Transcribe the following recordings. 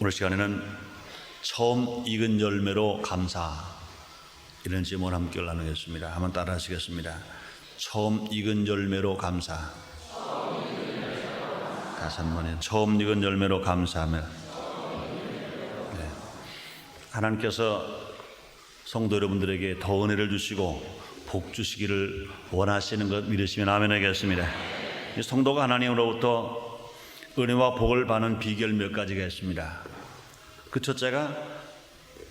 오늘 시간에는 처음 익은 열매로 감사, 이런 제목을 함께 나누겠습니다. 한번 따라 하시겠습니다. 처음 익은 열매로 감사. 다시 한번에 처음 익은 열매로 감사하며. 네. 하나님께서 성도 여러분들에게 더 은혜를 주시고 복 주시기를 원하시는 것 믿으시면 아멘 하겠습니다. 성도가 하나님으로부터 은혜와 복을 받는 비결 몇 가지가 있습니다. 그 첫째가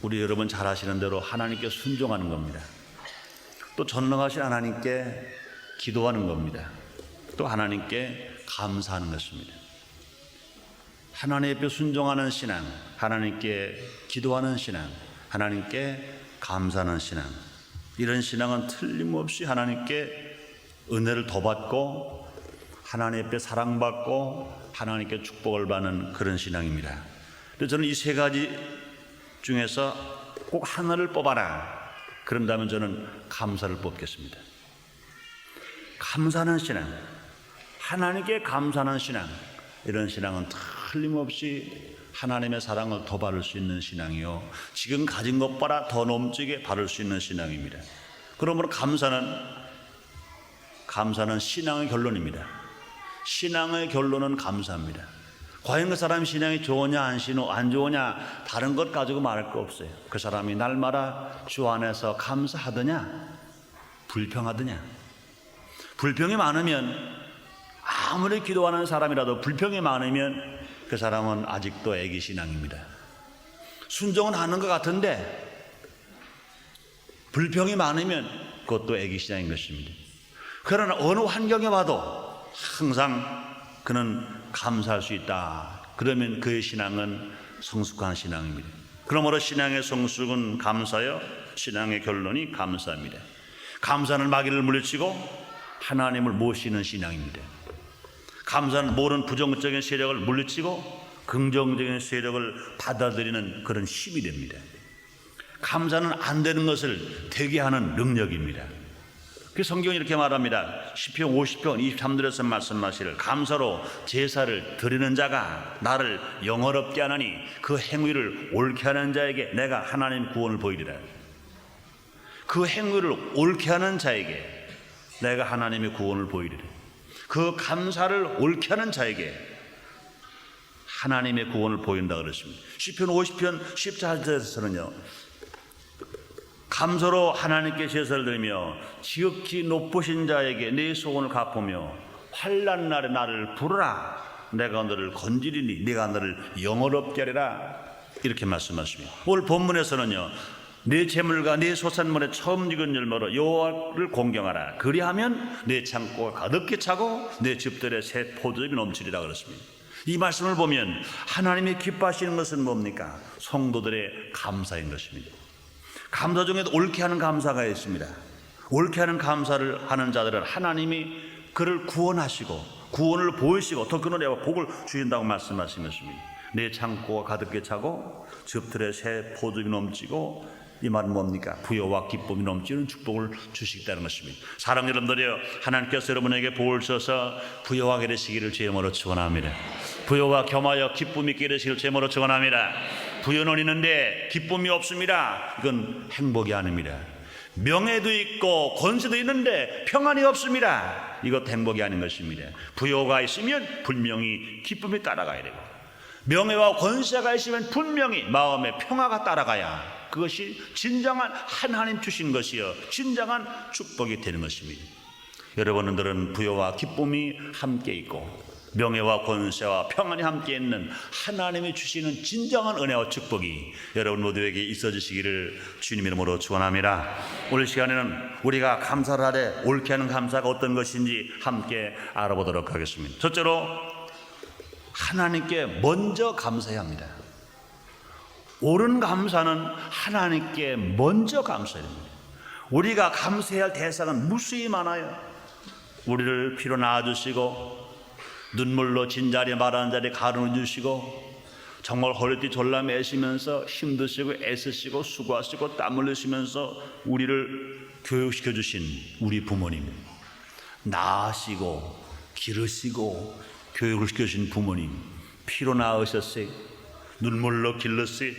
우리 여러분 잘 아시는 대로 하나님께 순종하는 겁니다. 또 전능하신 하나님께 기도하는 겁니다. 또 하나님께 감사하는 것입니다. 하나님 앞에 순종하는 신앙, 하나님께 기도하는 신앙, 하나님께 감사하는 신앙, 이런 신앙은 틀림없이 하나님께 은혜를 더 받고 하나님 앞에 사랑받고 하나님께 축복을 받는 그런 신앙입니다. 그래서 저는 이 세 가지 중에서 꼭 하나를 뽑아라, 그런다면 저는 감사를 뽑겠습니다. 감사하는 신앙, 하나님께 감사하는 신앙, 이런 신앙은 틀림없이 하나님의 사랑을 더 받을 수 있는 신앙이요, 지금 가진 것보다 더 넘치게 받을 수 있는 신앙입니다. 그러므로 감사는 신앙의 결론입니다. 신앙의 결론은 감사입니다. 과연 그 사람이 신앙이 좋으냐 안 좋으냐 다른 것 가지고 말할 거 없어요. 그 사람이 날마다 주 안에서 감사하더냐 불평하더냐. 불평이 많으면, 아무리 기도하는 사람이라도 불평이 많으면 그 사람은 아직도 애기 신앙입니다. 순종은 하는 것 같은데 불평이 많으면 그것도 애기 신앙인 것입니다. 그러나 어느 환경에 봐도 항상 그는 감사할 수 있다. 그러면 그의 신앙은 성숙한 신앙입니다. 그러므로 신앙의 성숙은 감사요, 신앙의 결론이 감사입니다. 감사는 마귀를 물리치고 하나님을 모시는 신앙입니다. 감사는 모든 부정적인 세력을 물리치고 긍정적인 세력을 받아들이는 그런 힘이 됩니다. 감사는 안 되는 것을 되게 하는 능력입니다. 그 성경이 이렇게 말합니다. 시편 50편 23절에서 말씀하시를 감사로 제사를 드리는 자가 나를 영화롭게 하나니 그 행위를 옳게 하는 자에게 내가 하나님 구원을 보이리라. 그 행위를 옳게 하는 자에게 내가 하나님의 구원을 보이리라. 그 감사를 옳게 하는 자에게 하나님의 구원을 보인다 그랬습니다. 시편 50편 14절에서는요, 감사로 하나님께 제사를 드리며 지극히 높으신 자에게 내 소원을 갚으며 환난 날에 나를 부르라. 내가 너를 건지리니 네가 너를 영화롭게 하리라. 이렇게 말씀하십니다. 오늘 본문에서는요, 내 재물과 내 소산물의 처음 익은 열매로 여호와를 공경하라. 그리하면 내 창고가 가득히 차고 내 집들의 새 포도즙이 넘치리라 그랬습니다. 이 말씀을 보면 하나님이 기뻐하시는 것은 뭡니까? 성도들의 감사인 것입니다. 감사 중에도 옳게 하는 감사가 있습니다. 옳게 하는 감사를 하는 자들은 하나님이 그를 구원하시고 구원을 보이시고 더 그는 복을 주신다고 말씀하신 것입니다. 내 창고가 가득히 차고 즙들의 새 포도즙이 넘치고, 이 말은 뭡니까? 부여와 기쁨이 넘치는 축복을 주시겠다는 것입니다. 사랑하는 여러분들이여, 하나님께서 여러분에게 복을 주셔서 부여하게 되시기를 주님으로 축원합니다. 부여와 겸하여 기쁨이 있게 되시기를 주님으로 축원합니다. 부여는 있는데 기쁨이 없습니다. 이건 행복이 아닙니다. 명예도 있고 권세도 있는데 평안이 없습니다. 이것도 행복이 아닌 것입니다. 부여가 있으면 분명히 기쁨이 따라가야 되고, 명예와 권세가 있으면 분명히 마음의 평화가 따라가야 그것이 진정한 하나님 주신 것이요 진정한 축복이 되는 것입니다. 여러분들은 부여와 기쁨이 함께 있고 명예와 권세와 평안이 함께 있는 하나님이 주시는 진정한 은혜와 축복이 여러분 모두에게 있어 주시기를 주님 이름으로 축원합니다. 오늘 시간에는 우리가 감사를 하되 옳게 하는 감사가 어떤 것인지 함께 알아보도록 하겠습니다. 첫째로, 하나님께 먼저 감사해야 합니다. 옳은 감사는 하나님께 먼저 감사해야 합니다. 우리가 감사해야 할 대상은 무수히 많아요. 우리를 피로 낳아주시고 눈물로 진자리 마르는 자리 가르쳐 주시고 정말 허리띠 졸라 매시면서 힘드시고 애쓰시고 수고하시고 땀 흘리시면서 우리를 교육시켜 주신 우리 부모님, 낳으시고 기르시고 교육을 시켜주신 부모님, 피로 낳으셨어요. 눈물로 길렀어요.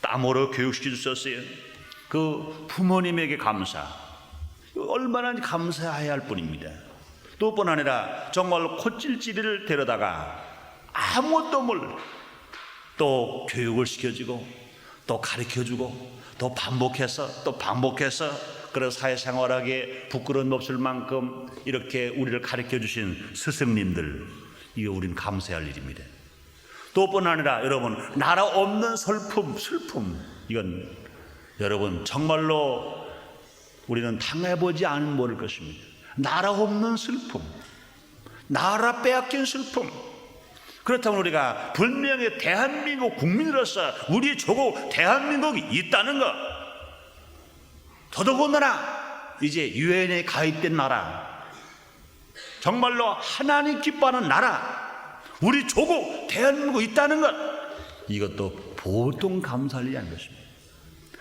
땀으로 교육시켜 주셨어요. 그 부모님에게 감사, 얼마나 감사해야 할 뿐입니다. 또 뿐 아니라 정말 콧질질이를 데려다가 아무것도 몰라 또 교육을 시켜주고 또 가르쳐주고 또 반복해서 그런 사회생활하기에 부끄러움 없을 만큼 이렇게 우리를 가르쳐주신 스승님들, 이거 우리는 감사할 일입니다. 또 뿐 아니라 여러분, 나라 없는 슬픔, 이건 여러분 정말로 우리는 당해보지 않으면 모를 것입니다. 나라 없는 슬픔, 나라 빼앗긴 슬픔. 그렇다면 우리가 분명히 대한민국 국민으로서 우리 조국 대한민국이 있다는 것, 더더군다나 이제 유엔에 가입된 나라, 정말로 하나님 기뻐하는 나라, 우리 조국 대한민국 있다는 것, 이것도 보통 감사할 일이 아닌 것입니다.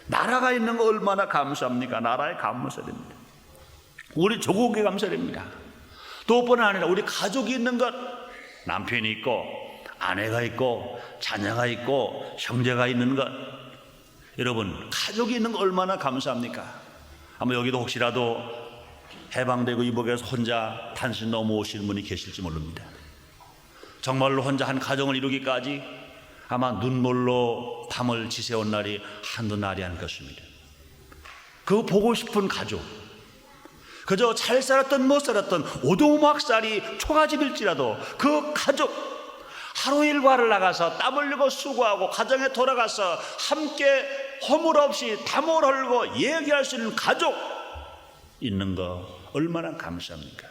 나라가 있는 거 얼마나 감사합니까? 나라에 감사됩니다. 우리 조국에 감사됩니다. 또 뿐 아니라 우리 가족이 있는 것, 남편이 있고 아내가 있고 자녀가 있고 형제가 있는 것, 여러분 가족이 있는 거 얼마나 감사합니까? 아마 여기도 혹시라도 해방되고 이복에서 혼자 단신 넘어오시는 분이 계실지 모릅니다. 정말로 혼자 한 가정을 이루기까지 아마 눈물로 밤을 지새운 날이 한두 날이 아닐 것입니다. 그 보고 싶은 가족, 그저 잘 살았던 못 살았던 오두막살이 초가집일지라도 그 가족, 하루 일과를 나가서 땀 흘리고 수고하고 가정에 돌아가서 함께 허물 없이 담을 흘고 얘기할 수 있는 가족 있는 거 얼마나 감사합니까?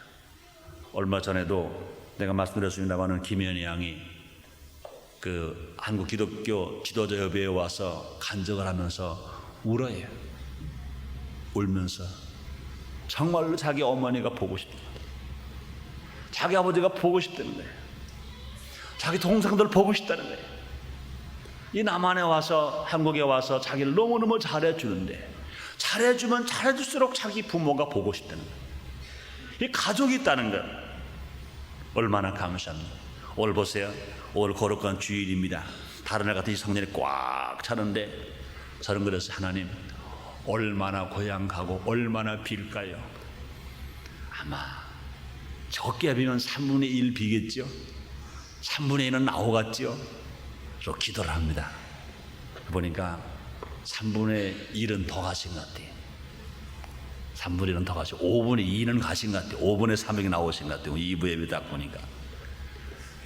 얼마 전에도 내가 말씀드렸습니다마는 김현희 양이 그 한국 기독교 지도자 협의회에 와서 간증을 하면서 울어요. 울면서 정말로 자기 어머니가 보고 싶다, 자기 아버지가 보고 싶다는 거예요. 자기 동생들 보고 싶다는 거예요. 이 남한에 와서, 한국에 와서 자기를 너무너무 잘해주는데, 잘해주면 잘해줄수록 자기 부모가 보고 싶다는 거예요. 이 가족이 있다는 것 얼마나 감사합니다. 오늘 보세요. 오늘 거룩한 주일입니다. 다른 날 같은 이 성전이 꽉 차는데 저는 그래서 하나님, 얼마나 고향 가고 얼마나 빌까요? 아마 적게 비면 3분의 1 비겠죠. 3분의 1은 나오겠죠. 그래서 기도를 합니다. 보니까 3분의 1은 더 가신 것 같아요. 3분의 1은 더 가시고 5분의 2는 가신 것 같아요. 5분의 3이 나오신 것 같아요. 2부 예배 딱 보니까.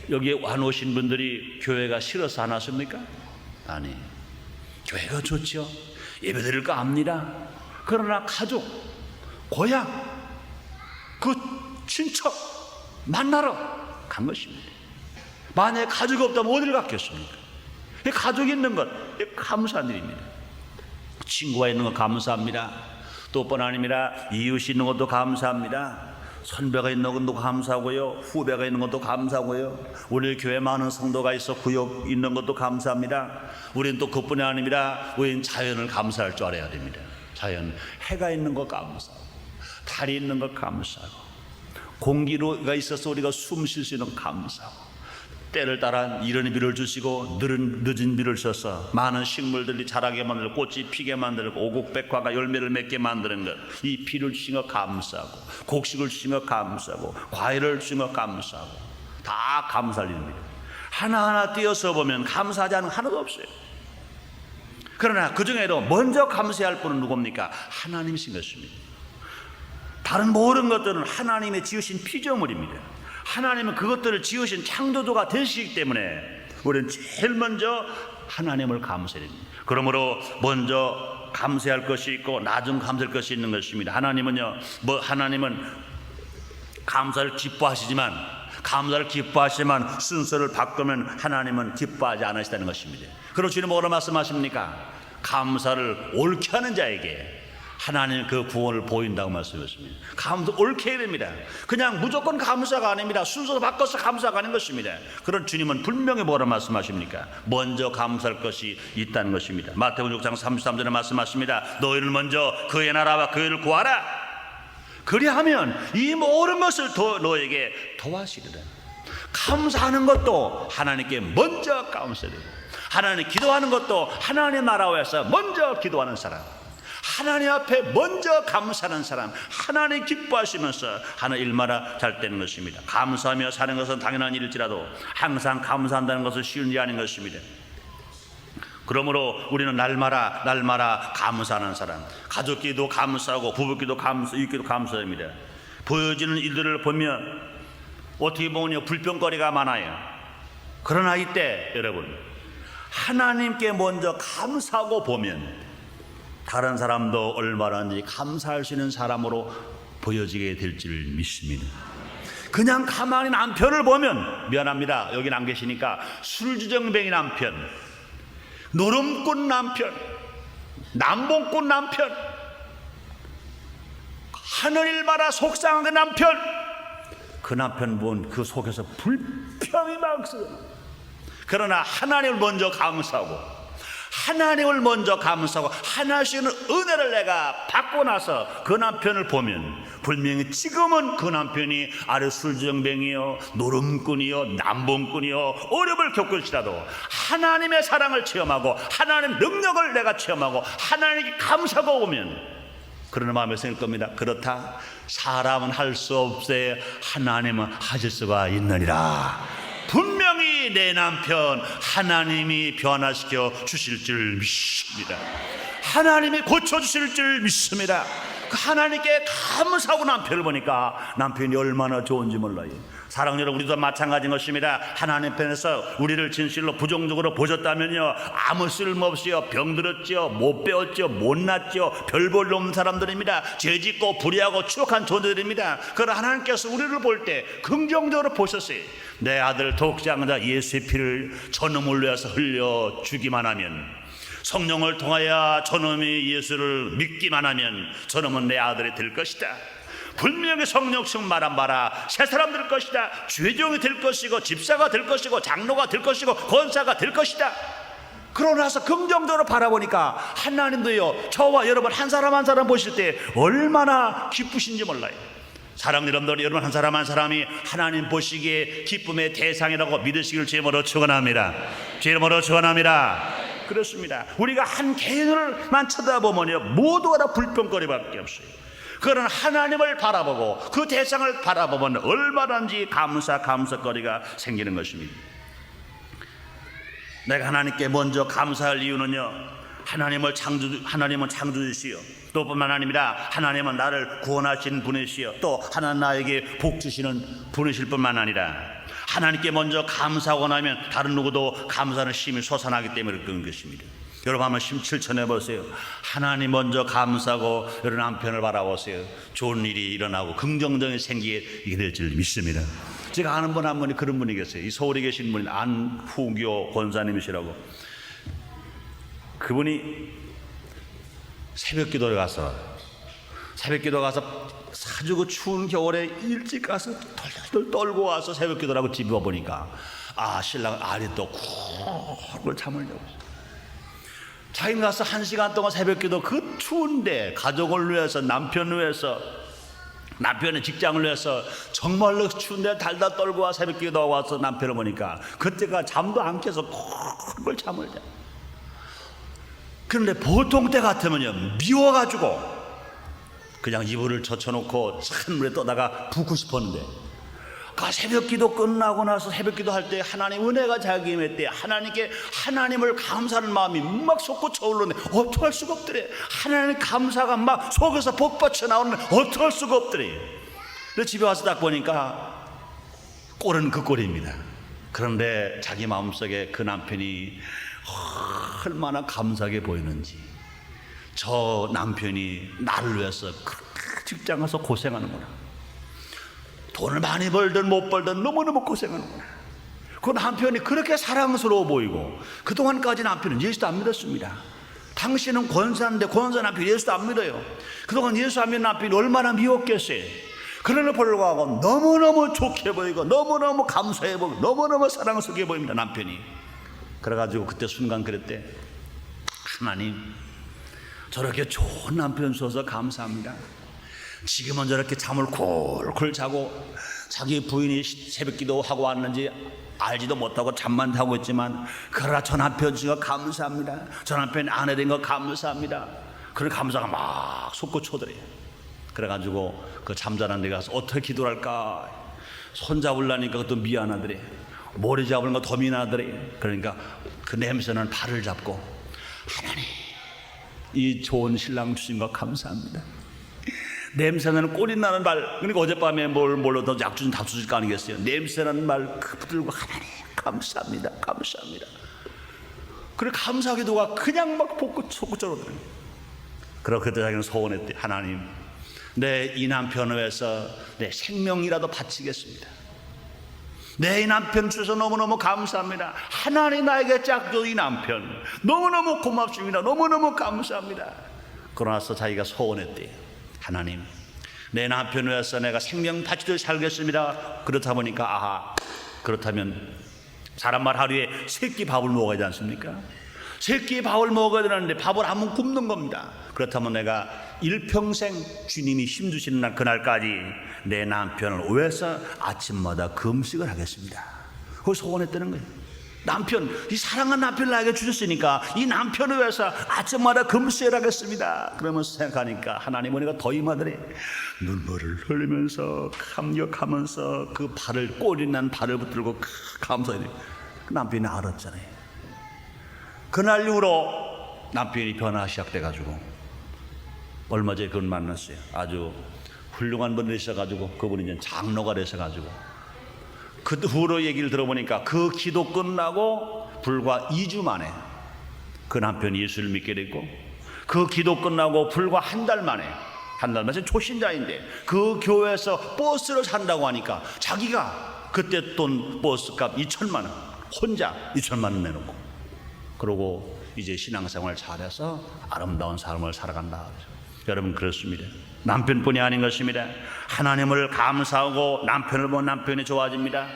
여기에 안 오신 분들이 교회가 싫어서 안 왔습니까? 아니, 교회가 좋죠. 예배 드릴 거 압니다. 그러나 가족, 고향, 그 친척 만나러 간 것입니다. 만약에 가족이 없다면 어디를 갔겠습니까? 가족이 있는 것 감사한 일입니다. 친구가 있는 것 감사합니다. 또 뿐 아닙니다. 이웃이 있는 것도 감사합니다. 선배가 있는 것도 감사하고요, 후배가 있는 것도 감사하고요, 우리 교회 많은 성도가 있어 구역 있는 것도 감사합니다. 우리는 또 그뿐이 아닙니다. 우리는 자연을 감사할 줄 알아야 됩니다. 자연, 해가 있는 것 감사하고, 달이 있는 것 감사하고, 공기가 있어서 우리가 숨 쉴 수 있는 것 감사하고, 때를 따라 이른 비를 주시고 늦은 비를 주셔서 많은 식물들이 자라게 만들고 꽃이 피게 만들고 오곡백화가 열매를 맺게 만드는 것, 이 비를 주신 것 감사하고, 곡식을 주신 것 감사하고, 과일을 주신 것 감사하고, 다 감사할 일입니다. 하나하나 띄어서 보면 감사하지 않은 거 하나도 없어요. 그러나 그 중에도 먼저 감사할 분은 누굽니까? 하나님이신 것입니다. 다른 모든 것들은 하나님의 지으신 피조물입니다. 하나님은 그것들을 지으신 창조주가 되시기 때문에 우리는 제일 먼저 하나님을 감사해야 됩니다. 그러므로 먼저 감사할 것이 있고 나중 감사할 것이 있는 것입니다. 하나님은요, 하나님은 감사를 기뻐하시지만, 감사를 기뻐하시지만 순서를 바꾸면 하나님은 기뻐하지 않으시다는 것입니다. 그럼 주님 뭐라 말씀하십니까? 감사를 옳게 하는 자에게 하나님 그 구원을 보인다고 말씀하셨습니다. 감사 옳게 해야 됩니다. 그냥 무조건 감사가 아닙니다. 순서 바꿔서 감사가 아닌 것입니다. 그런 주님은 분명히 뭐라 말씀하십니까? 먼저 감사할 것이 있다는 것입니다. 마태복음 6장 33절에 말씀하십니다. 너희는 먼저 그의 나라와 그의를 구하라. 그리하면 이 모든 것을 너에게 더하시리라. 감사하는 것도 하나님께 먼저 감사해야 됩니다. 하나님 기도하는 것도 하나님 나라 위해서 먼저 기도하는 사람, 하나님 앞에 먼저 감사하는 사람, 하나님 기뻐하시면서 하는 일마다 잘 되는 것입니다. 감사하며 사는 것은 당연한 일일지라도 항상 감사한다는 것은 쉬운 일이 아닌 것입니다. 그러므로 우리는 날마다 감사하는 사람, 가족끼리도 감사하고 부부끼리도 감사, 이웃끼리도 감사합니다. 보여지는 일들을 보면 어떻게 보면 불평거리가 많아요. 그러나 이때 여러분, 하나님께 먼저 감사하고 보면 다른 사람도 얼마든지 감사할 수 있는 사람으로 보여지게 될 줄 믿습니다. 그냥 가만히 남편을 보면, 미안합니다, 여긴 안 계시니까, 술주정뱅이 남편, 노름꾼 남편, 남봉꾼 남편, 하늘일마다 속상한 그 남편, 그 남편 본 그 속에서 불평이 막 있어요. 그러나 하나님을 먼저 감사하고, 하나님을 먼저 감사하고 하나님의 은혜를 내가 받고 나서 그 남편을 보면 분명히 지금은 그 남편이 아래 술주정뱅이요, 노름꾼이요, 남봉꾼이요, 어려움을 겪을지라도 하나님의 사랑을 체험하고 하나님의 능력을 내가 체험하고 하나님께 감사하고 오면 그런 마음에 생길 겁니다. 그렇다, 사람은 할 수 없어요. 하나님은 하실 수가 있느니라. 분명히 내 남편 하나님이 변화시켜 주실 줄 믿습니다. 하나님이 고쳐주실 줄 믿습니다. 그 하나님께 감사하고 남편을 보니까 남편이 얼마나 좋은지 몰라요. 사랑하는 여러분, 우리도 마찬가지인 것입니다. 하나님 편에서 우리를 진실로 부정적으로 보셨다면요, 아무 쓸모없이요, 병들었죠, 못 배웠죠, 못났죠, 별 볼 없는 사람들입니다. 죄짓고 불의하고 추악한 존재들입니다. 그러나 하나님께서 우리를 볼 때 긍정적으로 보셨어요. 내 아들 독생자 예수의 피를 저놈을 위해서 흘려 주기만 하면, 성령을 통하여 저놈이 예수를 믿기만 하면 저놈은 내 아들이 될 것이다. 분명히 성령 충만한 바라 새 사람 될 것이다. 주의종이 될 것이고 집사가 될 것이고 장로가 될 것이고 권사가 될 것이다. 그러고 나서 긍정적으로 바라보니까 하나님도요, 저와 여러분 한 사람 한 사람 보실 때 얼마나 기쁘신지 몰라요. 사랑하는 여러분들, 여러분 한 사람 한 사람이 하나님 보시기에 기쁨의 대상이라고 믿으시기를 주님으로 축원합니다. 주님으로 축원합니다. 그렇습니다. 우리가 한 개인을만 쳐다보면요, 모두가 다 불평거리밖에 없어요. 그런 하나님을 바라보고 그 대상을 바라보면 얼마든지 감사거리가 생기는 것입니다. 내가 하나님께 먼저 감사할 이유는요, 하나님은 창조주시요, 또 뿐만 아니라 하나님은 나를 구원하신 분이시요, 또 하나님 나에게 복 주시는 분이실 뿐만 아니라 하나님께 먼저 감사하고 나면 다른 누구도 감사하는 심이 솟아나기 때문에 그런 것입니다. 여러분 한번 실천해 보세요. 하나님 먼저 감사하고 여러분 남편을 바라보세요. 좋은 일이 일어나고 긍정적인 생기게 될 줄 믿습니다. 제가 아는 분 한 분이 그런 분이 계세요. 이 서울에 계신 분이 안후교 권사님이시라고. 그분이 새벽 기도에 가서 아주 그 추운 겨울에 일찍 가서 덜덜 떨고 와서 새벽 기도를 하고 집에 와보니까 신랑 알이 또 쿨쿨 잠을 자고 자기가 가서 1시간 동안 새벽 기도, 그 추운데 가족을 위해서, 남편을 위해서, 남편의 직장을 위해서 정말로 추운데 달달 떨고 와 새벽 기도 와서 남편을 보니까 그때가 잠도 안 깨서 쿨쿨 잠을 자. 그런데 보통 때 같으면요, 미워가지고 그냥 이불을 젖혀놓고 찬물에 떠다가 붓고 싶었는데, 그 새벽 기도 끝나고 나서 새벽 기도 할 때 하나님 은혜가 자기 임할 때 하나님을 감사하는 마음이 막 솟구쳐 오르는데 어떡할 수가 없더래. 하나님 감사가 막 속에서 복받쳐 나오는데 어떡할 수가 없더래. 그래서 집에 와서 딱 보니까 꼴은 그 꼴입니다. 그런데 자기 마음속에 그 남편이 얼마나 감사하게 보이는지, 저 남편이 나를 위해서 그렇게 직장 가서 고생하는구나, 돈을 많이 벌든 못 벌든 너무너무 고생하는구나. 그 남편이 그렇게 사랑스러워 보이고, 그동안까지 남편은 예수도 안 믿었습니다. 당신은 권사인데 권사 남편 예수도 안 믿어요. 그동안 예수 안 믿는 남편이 얼마나 미웠겠어요. 그러나 불구하고 너무너무 좋게 보이고 너무너무 감사해 보이고 너무너무 사랑스럽게 보입니다, 남편이. 그래가지고 그때 순간 그랬대. 하나님, 저렇게 좋은 남편 주셔서 감사합니다. 지금은 저렇게 잠을 콜콜 자고 자기 부인이 새벽기도 하고 왔는지 알지도 못하고 잠만 자고 있지만, 그러나 저 남편 지가 감사합니다. 저 남편이 아내 된 거 감사합니다. 그런 감사가 막 솟구쳐들어요. 그래가지고 그 잠자는 데 가서 어떻게 기도를 할까, 손 잡으려니까 그것도 미안하더래. 머리 잡으는 거 더 미안하더래. 그러니까 그 냄새는 발을 잡고, 하나님 이 좋은 신랑 주신 거 감사합니다. 냄새나는 꼴이 나는 말, 그러니까 어젯밤에 뭘로 더 약주 좀 답수질 거 아니겠어요. 냄새나는 말 붙들고, 하나님 감사합니다, 감사합니다. 그래 감사 기도가 그냥 막 솟구쳐오더래요. 그러 그때 자기는 소원했대. 하나님, 내 이 남편을 위해서 내 생명이라도 바치겠습니다. 내 이 남편 주셔서 너무너무 감사합니다. 하나님 나에게 짝 줘 이 남편 너무너무 고맙습니다. 너무너무 감사합니다. 그러나서 자기가 소원했대요. 하나님, 내 남편을 위해서 내가 생명 바치듯 살겠습니다. 그렇다 보니까, 아하, 그렇다면 사람 말 하루에 3끼 밥을 먹어야 되지 않습니까? 3끼 밥을 먹어야 되는데 밥을 한 번 굶는 겁니다. 그렇다면 내가 일평생 주님이 힘주시는 날, 그날까지 내 남편을 위해서 아침마다 금식을 하겠습니다. 그걸 소원했다는 거예요. 남편, 이 사랑한 남편을 나에게 주셨으니까 이 남편을 위해서 아침마다 금식을 하겠습니다. 그러면서 생각하니까 하나님 은혜가 더 임하더래. 눈물을 흘리면서 감격하면서 그 발을, 꼴이 난 발을 붙들고 감사해요. 그 남편이 알았잖아요. 그날 이후로 남편이 변화 시작돼가지고 얼마 전에 그걸 만났어요. 아주 훌륭한 분이 있어가지고, 그분이 이제 장로가 되셔가지고, 그 후로 얘기를 들어보니까 그 기도 끝나고 불과 2주 만에 그 남편이 예수를 믿게 됐고, 그 기도 끝나고 불과 한 달 만에 초신자인데 그 교회에서 버스를 산다고 하니까 자기가 그때 돈 버스값 2천만 원, 혼자 2천만 원 내놓고, 그러고 이제 신앙생활 잘해서 아름다운 삶을 살아간다. 여러분, 그렇습니다. 남편뿐이 아닌 것입니다. 하나님을 감사하고 남편을 보면 남편이 좋아집니다.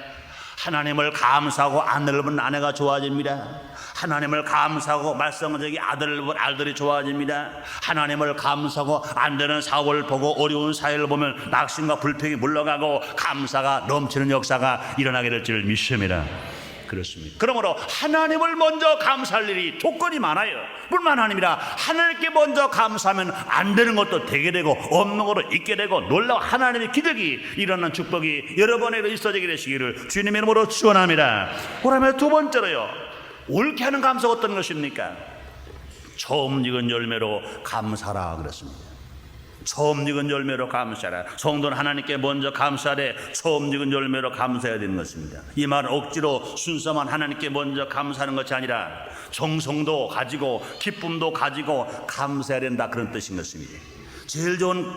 하나님을 감사하고 아내를 보면 아내가 좋아집니다. 하나님을 감사하고 말썽쟁이 아들을 보면 아들이 좋아집니다. 하나님을 감사하고 안 되는 사업을 보고 어려운 사회를 보면 낙심과 불평이 물러가고 감사가 넘치는 역사가 일어나게 될 줄 믿습니다. 그렇습니다. 그러므로 하나님을 먼저 감사할 일이 조건이 많아요. 뿐만 아니라 하나님께 먼저 감사하면 안 되는 것도 되게 되고 없는 것도 있게 되고 놀라운 하나님의 기적이 일어나는 축복이 여러분에게 있어지게 되시기를 주님의 이름으로 축원합니다. 그러면 두 번째로요, 옳게 하는 감사가 어떤 것입니까? 처음 익은 열매로 감사라 그랬습니다. 처음 익은 열매로 감사하라. 성도는 하나님께 먼저 감사하되 처음 익은 열매로 감사해야 되는 것입니다. 이 말은 억지로 순서만 하나님께 먼저 감사하는 것이 아니라 정성도 가지고 기쁨도 가지고 감사해야 된다, 그런 뜻인 것입니다. 제일 좋은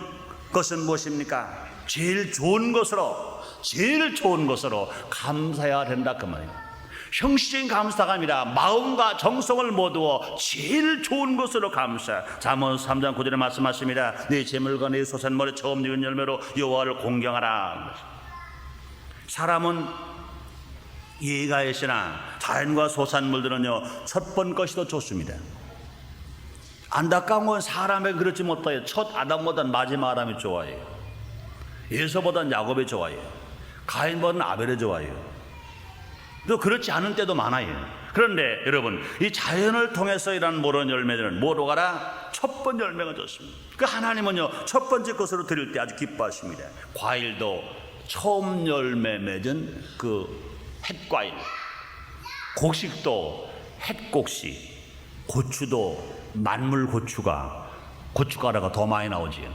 것은 무엇입니까? 제일 좋은 것으로 감사해야 된다, 그 말이에요. 형식적인 감사가 아니라 마음과 정성을 모두어 제일 좋은 것으로 감사. 잠언 3장 9절에 말씀하십니다. 네 재물과 네 소산물의 처음 익은 열매로 여호와를 공경하라. 사람은 예의가 있으나 자연과 소산물들은요, 첫 번 것이 더 좋습니다. 안타까운 건 사람에게 그렇지 못해요. 첫 아담보다는 마지막 아담이 좋아해요. 에서보다는 야곱이 좋아해요. 가인보다는 아벨이 좋아해요. 또 그렇지 않은 때도 많아요. 그런데 여러분, 이 자연을 통해서 일하는 모든 열매들은 모두가 다 첫 번째 열매가 좋습니다. 그 하나님은요, 첫 번째 것으로 드릴 때 아주 기뻐하십니다. 과일도 처음 열매 맺은 그 햇과일, 곡식도 햇곡식, 고추도 만물 고춧가루가 더 많이 나오지요.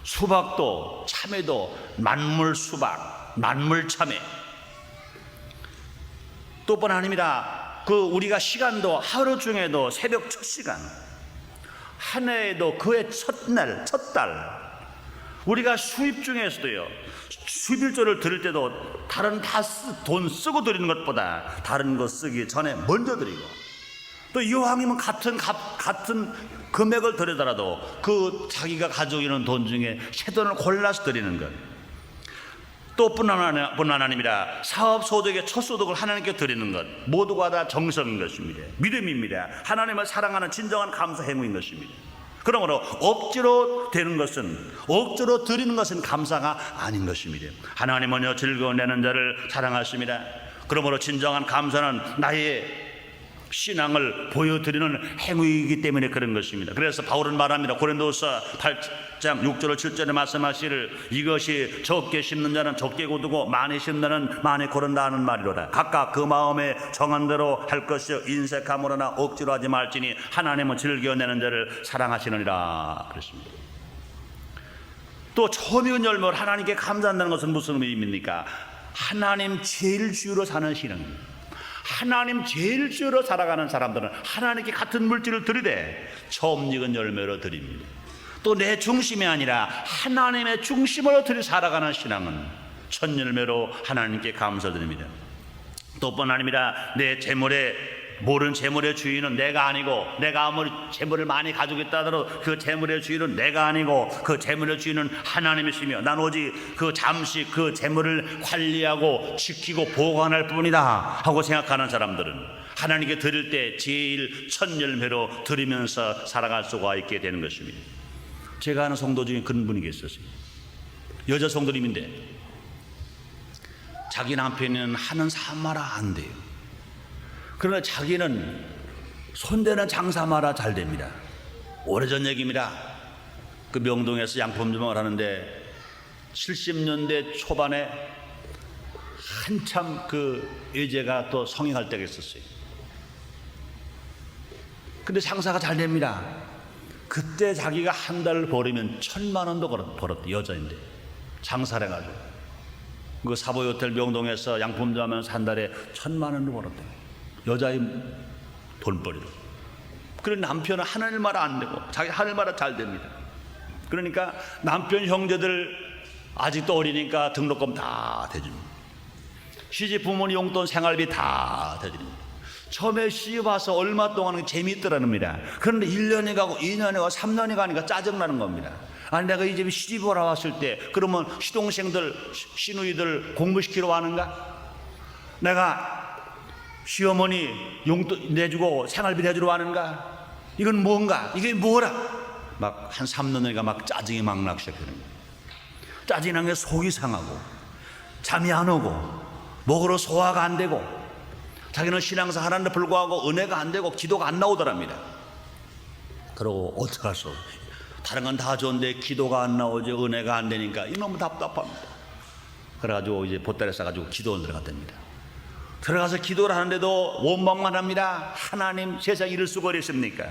수박도, 참외도 만물 수박, 만물 참외. 또뿐 아닙니다. 그 우리가 시간도 하루 중에도 새벽 첫 시간, 한 해에도 그해 첫날, 첫달, 우리가 수입 중에서도요, 11조를 드릴 때도 다른 다 돈 쓰고 드리는 것보다 다른 거 쓰기 전에 먼저 드리고, 또 이왕이면 같은 금액을 드리더라도 그 자기가 가지고 있는 돈 중에 새 돈을 골라서 드리는 것. 또 뿐만 아니라 사업 소득의 첫 소득을 하나님께 드리는 것, 모두가 다 정성인 것입니다. 믿음입니다. 하나님을 사랑하는 진정한 감사 행위인 것입니다. 그러므로 억지로 되는 것은, 억지로 드리는 것은 감사가 아닌 것입니다. 하나님은요 즐거워내는 자를 사랑하십니다. 그러므로 진정한 감사는 나의 신앙을 보여드리는 행위이기 때문에 그런 것입니다. 그래서 바울은 말합니다. 고린도서 8장 6절 7절에 말씀하시를 이것이 적게 심는 자는 적게 거두고 많이 심는 자는 많이 거둔다 하는 말이로다. 각각 그 마음에 정한 대로 할 것이요 인색함으로나 억지로 하지 말지니 하나님은 즐겨내는 자를 사랑하시느니라 그랬습니다. 또 처음 익은 열매를 하나님께 감사한다는 것은 무슨 의미입니까? 하나님 제일 주로 사는 신앙입니다. 하나님 제일 주로 살아가는 사람들은 하나님께 같은 물질을 드리되 처음 익은 열매로 드립니다. 또 내 중심이 아니라 하나님의 중심으로 들이 살아가는 신앙은 첫 열매로 하나님께 감사드립니다. 또 뿐 아닙니다. 내 재물에 모든 재물의 주인은 내가 아니고, 내가 아무리 재물을 많이 가지고 있다 하더라도 그 재물의 주인은 내가 아니고 그 재물의 주인은 하나님이시며 난 오직 그 잠시 그 재물을 관리하고 지키고 보관할 뿐이다 하고 생각하는 사람들은 하나님께 드릴 때 제일 첫 열매로 드리면서 살아갈 수가 있게 되는 것입니다. 제가 아는 성도 중에 그런 분이 계셨어요. 여자 성도님인데 자기 남편은 하는 사마라 안 돼요. 그러나 자기는 손대는 장사마라 잘 됩니다. 오래전 얘기입니다. 그 명동에서 양품점을 하는데 70년대 초반에 한참 그 여자가 또 성행할 때가 있었어요. 근데 장사가 잘 됩니다. 그때 자기가 한 달을 벌으면 1,000만 원도 벌었대. 여자인데 장사를 해가지고 그 사보이 호텔 명동에서 양품점 하면서 한 달에 1,000만 원도 벌었대. 여자의 돈벌이로. 그런 남편은 하늘 말 안 되고 자기 하늘 말은 잘 됩니다. 그러니까 남편 형제들 아직도 어리니까 등록금 다 대줍니다. 시집 부모님 용돈 생활비 다 대줍니다. 처음에 시집 와서 얼마 동안 재미있더랍니다. 그런데 1년이 가고 2년이 가고 3년이 가니까 짜증나는 겁니다. 아니 내가 이 집에 시집 오러 왔을 때 그러면 시동생들 시누이들 공부시키러 왔는가? 내가 시어머니 용돈 내주고 생활비 내주러 왔는가? 이건 뭔가? 이게 뭐라? 막 한 3년이가 막 짜증이 막 나기 시작하는 거예요. 짜증이 나는 게 속이 상하고 잠이 안 오고 먹으러 소화가 안 되고 자기는 신앙사 하나님께 불구하고 은혜가 안 되고 기도가 안 나오더랍니다. 그러고 어떡할 수 없어요. 다른 건 다 좋은데 기도가 안 나오지 은혜가 안 되니까 너무 답답합니다. 그래가지고 이제 보따리 싸가지고 기도원 들어갔답니다. 들어가서 기도를 하는데도 원망만 합니다. 하나님 세상 이럴 수가 어딨습니까?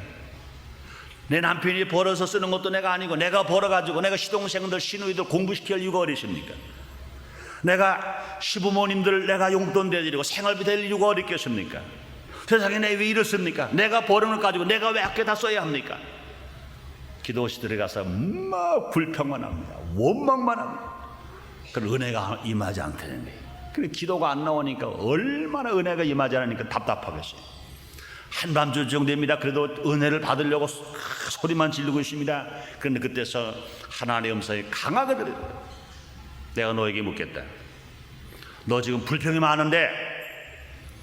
내 남편이 벌어서 쓰는 것도 내가 아니고 내가 벌어가지고 내가 시동생들 시누이들 공부시킬 이유가 어딨습니까? 내가 시부모님들 내가 용돈 대드리고 생활비 될 이유가 어딨겠습니까? 세상에 내 왜 이렇습니까? 내가 버는 걸 가지고 내가 왜 아껴 다 써야 합니까? 기도실 들어가서 막 불평만 합니다. 원망만 합니다. 그럼 은혜가 임하지 않다는 거예요. 그래 기도가 안 나오니까 얼마나 은혜가 임하지 않으니까 답답하겠어요. 한밤중 정도 됩니다. 그래도 은혜를 받으려고 소리만 지르고 있습니다. 그런데 그때서 하나님의 음성이 강하게 들립니다. 내가 너에게 묻겠다. 너 지금 불평이 많은데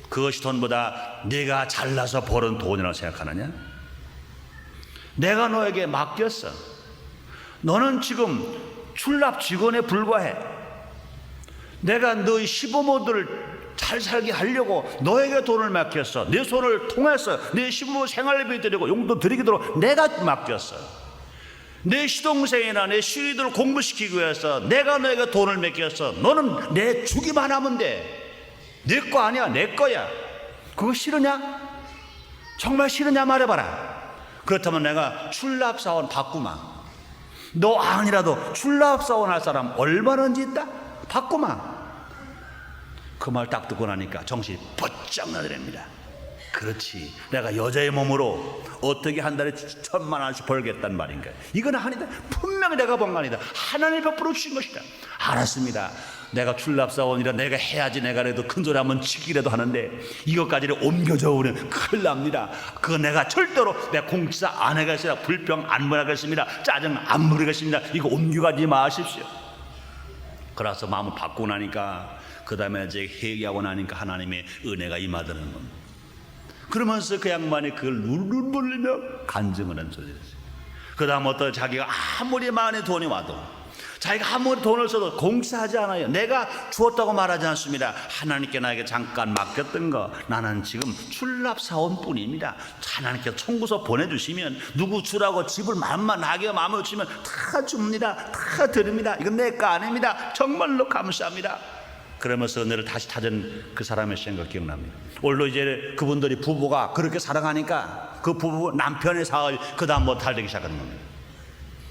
그것이 돈보다 네가 잘나서 벌은 돈이라고 생각하느냐? 내가 너에게 맡겼어. 너는 지금 출납 직원에 불과해. 내가 너희 시부모들을 잘 살게 하려고 너에게 돈을 맡겼어. 내 손을 통해서 내 시부모 생활비 드리고 용돈 드리도록 내가 맡겼어. 내 시동생이나 내 시누이들을 공부시키기 위해서 내가 너에게 돈을 맡겼어. 너는 내 주기만 하면 돼. 내 거 아니야. 내 거야. 그거 싫으냐? 정말 싫으냐 말해봐라. 그렇다면 내가 출납사원 바꾸마. 너 아니라도 출납사원 할 사람 얼마든지 있다? 바꾸마. 그 말 딱 듣고 나니까 정신이 번쩍 나더랍니다. 그렇지, 내가 여자의 몸으로 어떻게 한 달에 1,000만 원씩 벌겠다는 말인가? 이건 아니다. 분명히 내가 번 거 아니다. 하나님이 베풀어 주신 것이다. 알았습니다. 내가 출납사원이라 내가 해야지. 내가 그래도 큰소리 한번 치기라도 하는데 이것까지를 옮겨져 오면 큰일 납니다. 그거 내가 절대로 내 공치사 안 하겠습니다. 불평 안 하겠습니다. 짜증 안 부리겠습니다. 이거 옮겨가지 마십시오. 그래서 마음을 바꾸고 나니까 그 다음에 이제 회개하고 나니까 하나님의 은혜가 임하더는 겁니다. 그러면서 그 양반이 그걸 눈물 흘리며 간증을 한 소리를 했어요. 그 다음부터 자기가 아무리 많이 돈이 와도, 자기가 아무리 돈을 써도 공사하지 않아요. 내가 주었다고 말하지 않습니다. 하나님께 나에게 잠깐 맡겼던 거, 나는 지금 출납사원 뿐입니다. 하나님께서 청구서 보내주시면 누구 주라고 집을 만만하게 마음을 주시면 다 줍니다. 다 드립니다. 이건 내 거 아닙니다. 정말로 감사합니다. 그러면서 은혜를 다시 찾은 그 사람의 생각 기억납니다. 오늘도 이제 그분들이 부부가 그렇게 살아가니까 그 부부 남편의 사업이 그 다음 뭐 잘 되기 시작하는 겁니다.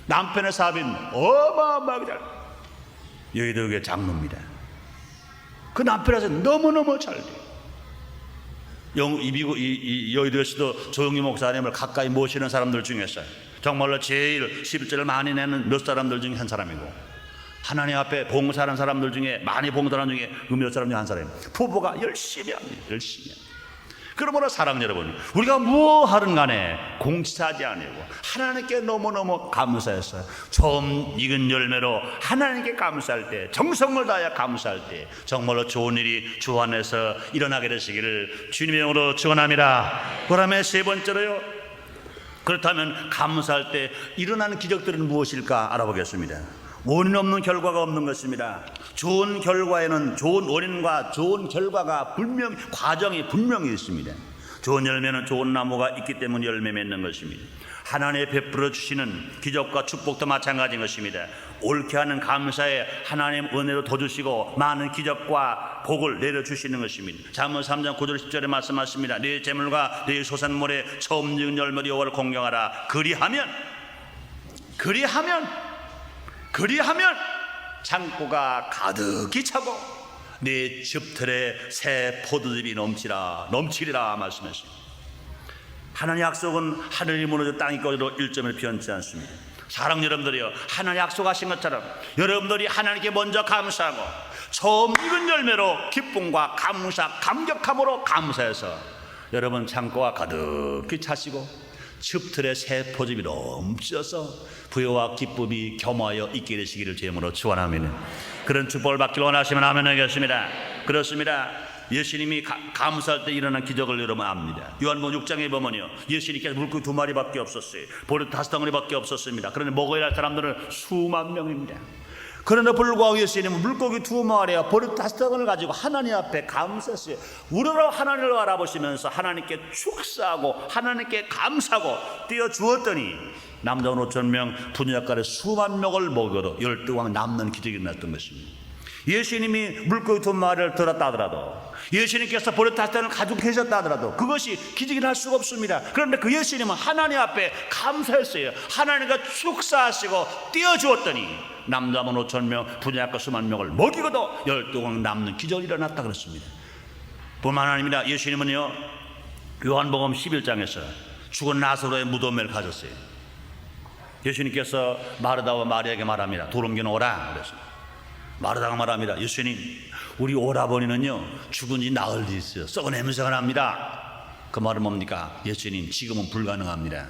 남편의 사업이 어마어마하게 잘, 여의도의 장로입니다. 그 남편의 사업이 너무너무 잘 돼요. 여의도에서도 조영희 목사님을 가까이 모시는 사람들 중에서 정말로 제일 11절을 많이 내는 몇 사람들 중에 한 사람이고, 하나님 앞에 봉사하는 사람들 중에, 많이 봉사하는 중에 몇 사람 중에 한 사람이에요. 부부가 열심히 합니다. 열심히 합니다. 그러므로 사랑 여러분, 우리가 뭐 하든 간에 공치하지 않고 하나님께 너무너무 감사했어요. 처음 익은 열매로 하나님께 감사할 때, 정성을 다하여 감사할 때 정말로 좋은 일이 주 안에서 일어나게 되시기를 주님의 이름으로 축원합니다. 그다음에 세 번째로요, 그렇다면 감사할 때 일어나는 기적들은 무엇일까 알아보겠습니다. 원인 없는 결과가 없는 것입니다. 좋은 결과에는 좋은 원인과 좋은 결과가 과정이 분명히 있습니다. 좋은 열매는 좋은 나무가 있기 때문에 열매 맺는 것입니다. 하나님의 베풀어 주시는 기적과 축복도 마찬가지인 것입니다. 옳게 하는 감사에 하나님 은혜로 도주시고 많은 기적과 복을 내려주시는 것입니다. 잠언 3장 9절 10절에 말씀하십니다. 네 재물과 네 소산물에 처음 익은 열매로 여호와를 공경하라. 그리하면 창고가 가득히 차고 네 집틀에 새 포도즙이 넘치리라 말씀하십니다. 하나님의 약속은 하늘이 무너져 땅이 꺼져도 1점을 변치 않습니다. 사랑 여러분들이요, 하나님 약속하신 것처럼 여러분들이 하나님께 먼저 감사하고 처음 익은 열매로 기쁨과 감사, 감격함으로 감사해서 여러분 창고가 가득히 차시고 즙틀에 새 포즙이 넘쳐서 부여와 기쁨이 겸하여 있게 되시기를 주님으로 축원합니다. 그런 축복을 받기를 원하시면 아멘 하겠습니다. 그렇습니다. 예수님이 감사할 때 일어난 기적을 여러분 압니다. 요한복음 6장에 보면요, 예수님께서 물고기 2마리밖에 없었어요. 보리 5덩어리밖에 없었습니다. 그런데 먹어야 할 사람들은 수만 명입니다. 그러나 불구하고 예수님은 물고기 2마리와 보리 5덩어리를 가지고 하나님 앞에 감사했어요. 우러러 하나님을 알아보시면서 하나님께 축사하고 하나님께 감사하고 띄워주었더니 남자 5,000명, 분유약간의 수만 명을 먹여도 12왕 남는 기적이 일어났던 것입니다. 예수님이 물고기 2마리를 들었다 하더라도, 예수님께서 보리 5덩어리를 가지고 계셨다 하더라도 그것이 기적이 날 수가 없습니다. 그런데 그 예수님은 하나님 앞에 감사했어요. 하나님과 축사하시고 띄워주었더니 남자 5,000명, 분야가 수만 명을 먹이고도 12왕 남는 기적이 일어났다 그랬습니다. 뿐만 아닙니다. 예수님은요, 요한복음 11장에서 죽은 나사로의 무덤을 가졌어요. 예수님께서 마르다와 마리아에게 말합니다. 돌 옮겨 놓으라 그랬습니다. 마르다가 말합니다. 예수님, 우리 오라버니는요 죽은 지 나흘 있어요. 썩은 냄새가 납니다. 그 말은 뭡니까? 예수님, 지금은 불가능합니다.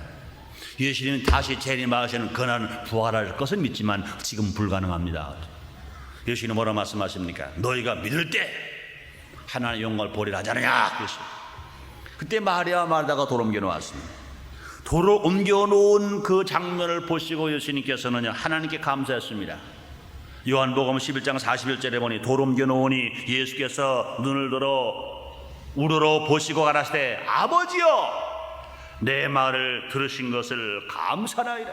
예수님은 다시 재림하시는 그날은 부활할 것을 믿지만 지금 불가능합니다. 예수님은 뭐라 말씀하십니까? 너희가 믿을 때 하나님의 영광을 보리라 하지 않느냐. 그때 마리아와 마르다가 돌 옮겨 놓았습니다. 돌을 옮겨 놓은 그 장면을 보시고 예수님께서는 하나님께 감사했습니다. 요한복음 11장 41절에 보니 돌 옮겨 놓으니 예수께서 눈을 들어 우러러 보시고 가라사대 아버지여, 내 말을 들으신 것을 감사하나이다.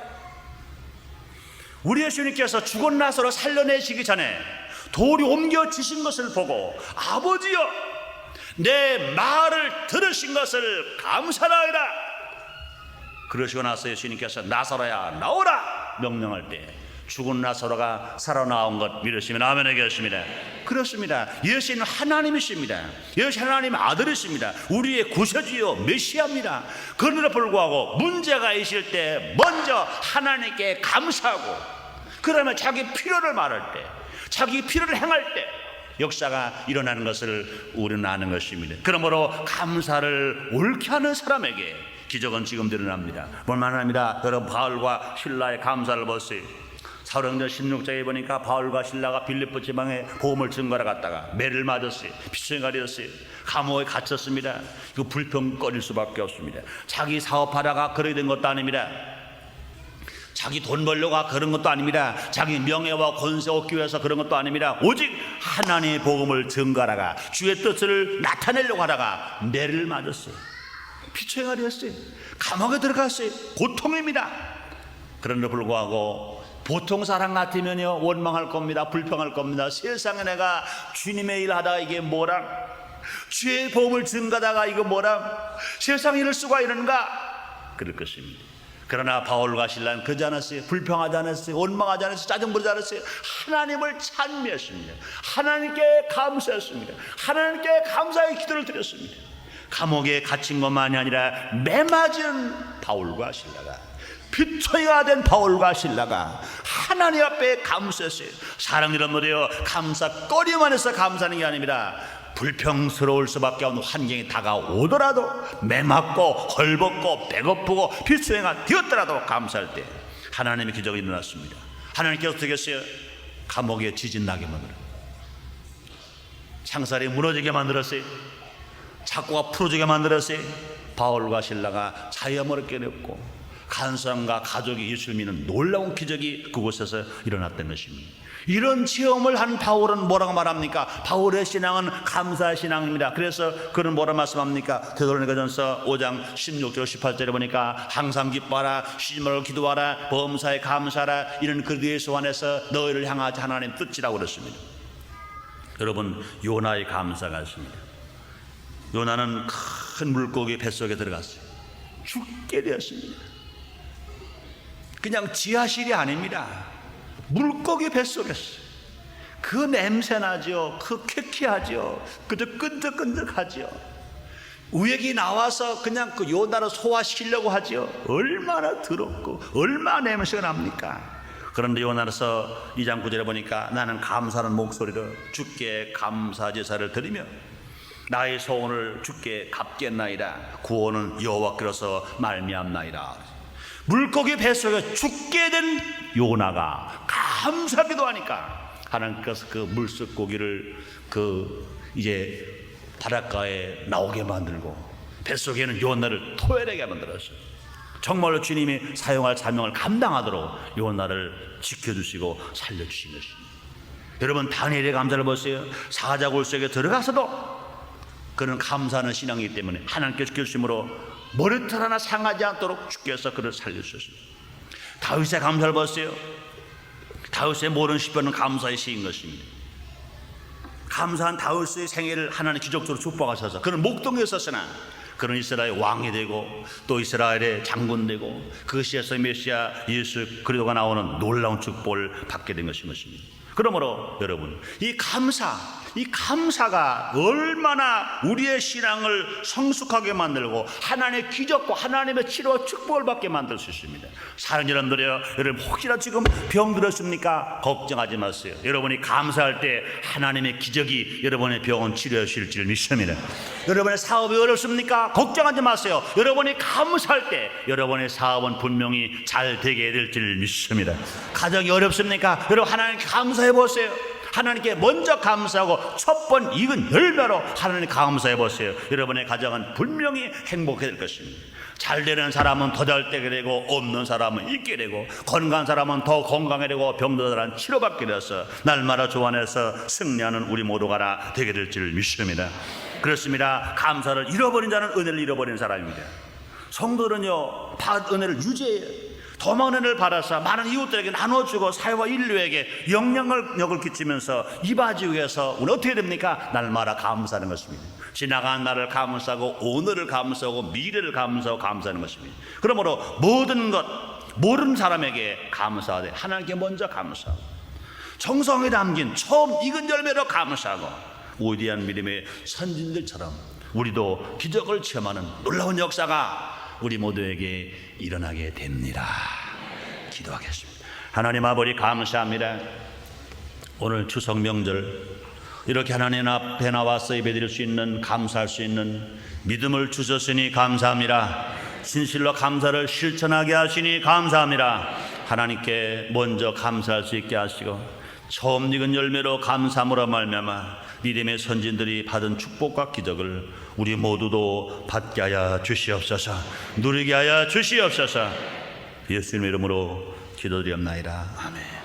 우리 예수님께서 죽은 나사로 살려내시기 전에 돌이 옮겨지신 것을 보고 아버지여, 내 말을 들으신 것을 감사하나이다. 그러시고 나서 예수님께서 나사로야 나오라 명령할 때 죽은 나사로가 살아나온 것 믿으시면 아멘 하겠습니다. 그렇습니다. 예수님은 하나님이십니다. 예수 하나님의 아들이십니다. 우리의 구세주요 메시아입니다. 그럼에도 불구하고 문제가 있을 때 먼저 하나님께 감사하고, 그러면 자기 필요를 말할 때, 자기 필요를 행할 때 역사가 일어나는 것을 우리는 아는 것입니다. 그러므로 감사를 옳게 하는 사람에게 기적은 지금 일어납니다. 뿐만 아니라 여러분, 바울과 신라의 감사를 보세요. 사도행전 16장에 보니까 바울과 신라가 빌립보 지방에 보험을 증거하러 갔다가 매를 맞았어요. 피청가리였어요. 감옥에 갇혔습니다. 이거 불평거릴 수밖에 없습니다. 자기 사업하다가 그렇게 된 것도 아닙니다. 자기 돈 벌려고 그런 것도 아닙니다. 자기 명예와 권세 얻기 위해서 그런 것도 아닙니다. 오직 하나님의 복음을 증거하다가 주의 뜻을 나타내려고 하다가 매를 맞았어요. 피처행하려 했어요. 감옥에 들어갔어요. 고통입니다. 그런데도 불구하고 보통 사람 같으면요 원망할 겁니다. 불평할 겁니다. 세상에 내가 주님의 일 하다가 이게 뭐랑, 주의 복음을 증거하다가 이거 뭐랑, 세상에 이럴 수가 있는가, 그럴 것입니다. 그러나 바울과 실라는 그러지 않았어요. 불평하지 않았어요. 원망하지 않았어요. 짜증 부리지 않았어요. 하나님을 찬미했습니다. 하나님께 감사했습니다. 하나님께 감사의 기도를 드렸습니다. 감옥에 갇힌 것만이 아니라 매맞은 바울과 실라가, 피투성이가 된 바울과 실라가 하나님 앞에 감사했어요. 사랑 여러분들이요, 감사거리만 해서 감사하는 게 아닙니다. 불평스러울 수밖에 없는 환경이 다가오더라도, 매맞고 헐벗고 배고프고 피투성이가 되었더라도 감사할 때 하나님의 기적이 일어났습니다. 하나님께서 어떻게 했어요? 감옥에 지진 나게 만들어, 창살이 무너지게 만들었어요. 착고가 풀어지게 만들었어요. 바울과 실라가 자유함을 얻게 되었고 간 사람과 가족이 예수를 믿는 놀라운 기적이 그곳에서 일어났던 것입니다. 이런 체험을 한 바울은 뭐라고 말합니까? 바울의 신앙은 감사 신앙입니다. 그래서 그는 뭐라 말씀합니까? 데살로니가전서 5장 16절 18절에 보니까 항상 기뻐하라, 쉬지 말고 기도하라, 범사에 감사하라, 이런 그리스도의 소원에서 너희를 향하지 하나님 뜻이라고 그랬습니다. 여러분, 요나의 감사가 있습니다. 요나는 큰 물고기 뱃속에 들어갔어요. 죽게 되었습니다. 그냥 지하실이 아닙니다. 물고기 뱃속에서 그 냄새나죠. 그 쾌쾌하죠. 그저 끈적끈적하죠. 우액이 나와서 그냥 그 요나를 소화시키려고 하죠. 얼마나 더럽고 얼마나 냄새가 납니까? 그런데 요나서 2장 9절에 보니까 나는 감사하는 목소리로 주께 감사 제사를 드리며 나의 소원을 주께 갚겠나이다. 구원은 여호와께로서 말미암나이다. 물고기 뱃속에 죽게 된 요나가 감사하기도 하니까 하나님께서 그 물속고기를 이제 바닷가에 나오게 만들고 뱃속에는 요나를 토해내게 만들었어요. 정말로 주님이 사용할 사명을 감당하도록 요나를 지켜주시고 살려주신 것입니다. 여러분, 다니엘의 감사를 보세요. 사자굴 속에 들어가서도 그는 감사하는 신앙이기 때문에 하나님께 지켜주심으로 머리털 하나 상하지 않도록 주께서 그를 살려주셨습니다. 다윗의 감사를 보세요. 다윗의 모든 시편은 감사의 시인 것입니다. 감사한 다윗의 생애를 하나님 기적적으로 축복하셔서 그는 목동에 있었으나 그는 이스라엘 왕이 되고 또 이스라엘의 장군 되고 그 시에서 메시아 예수 그리스도가 나오는 놀라운 축복을 받게 된 것입니다. 그러므로 여러분, 이 감사가 얼마나 우리의 신앙을 성숙하게 만들고 하나님의 기적과 하나님의 치료와 축복을 받게 만들 수 있습니다. 사랑하는 여러분들이요, 여러분 혹시나 지금 병들었습니까? 걱정하지 마세요. 여러분이 감사할 때 하나님의 기적이 여러분의 병은 치료해 주실 줄 믿습니다. 여러분의 사업이 어렵습니까? 걱정하지 마세요. 여러분이 감사할 때 여러분의 사업은 분명히 잘 되게 될 줄 믿습니다. 가정이 어렵습니까? 여러분 하나님께 감사해 보세요. 하나님께 먼저 감사하고 첫 번 익은 열매로 하나님 감사해 보세요. 여러분의 가정은 분명히 행복해 될 것입니다. 잘 되는 사람은 더 잘 되게 되고 없는 사람은 있게 되고 건강한 사람은 더 건강하게 되고 병든 사람은 치료받게 되어서 날마다 주 안에서 승리하는 우리 모두가 다 되게 될 줄 믿습니다. 그렇습니다. 감사를 잃어버린 자는 은혜를 잃어버린 사람입니다. 성도는요, 받은 은혜를 유지해요. 더 많은 은혜를 받아서 많은 이웃들에게 나눠주고 사회와 인류에게 영향력을 끼치면서 이바지기 위해서 우리는 어떻게 됩니까? 날마다 감사하는 것입니다. 지나간 날을 감사하고 오늘을 감사하고 미래를 감사하고 감사하는 것입니다. 그러므로 모든 것, 모르는 사람에게 감사하되 하나님께 먼저 감사하고 정성에 담긴 처음 익은 열매로 감사하고 위대한 믿음의 선진들처럼 우리도 기적을 체험하는 놀라운 역사가 우리 모두에게 일어나게 됩니다. 기도하겠습니다. 하나님 아버지, 감사합니다. 오늘 추석 명절 이렇게 하나님 앞에 나와서 예배드릴 수 있는, 감사할 수 있는 믿음을 주셨으니 감사합니다. 진실로 감사를 실천하게 하시니 감사합니다. 하나님께 먼저 감사할 수 있게 하시고 처음 익은 열매로 감사함으로 말미암아 믿음의 선진들이 받은 축복과 기적을 우리 모두도 받게 하여 주시옵소서. 누리게 하여 주시옵소서. 예수님의 이름으로 기도드리옵나이다. 아멘.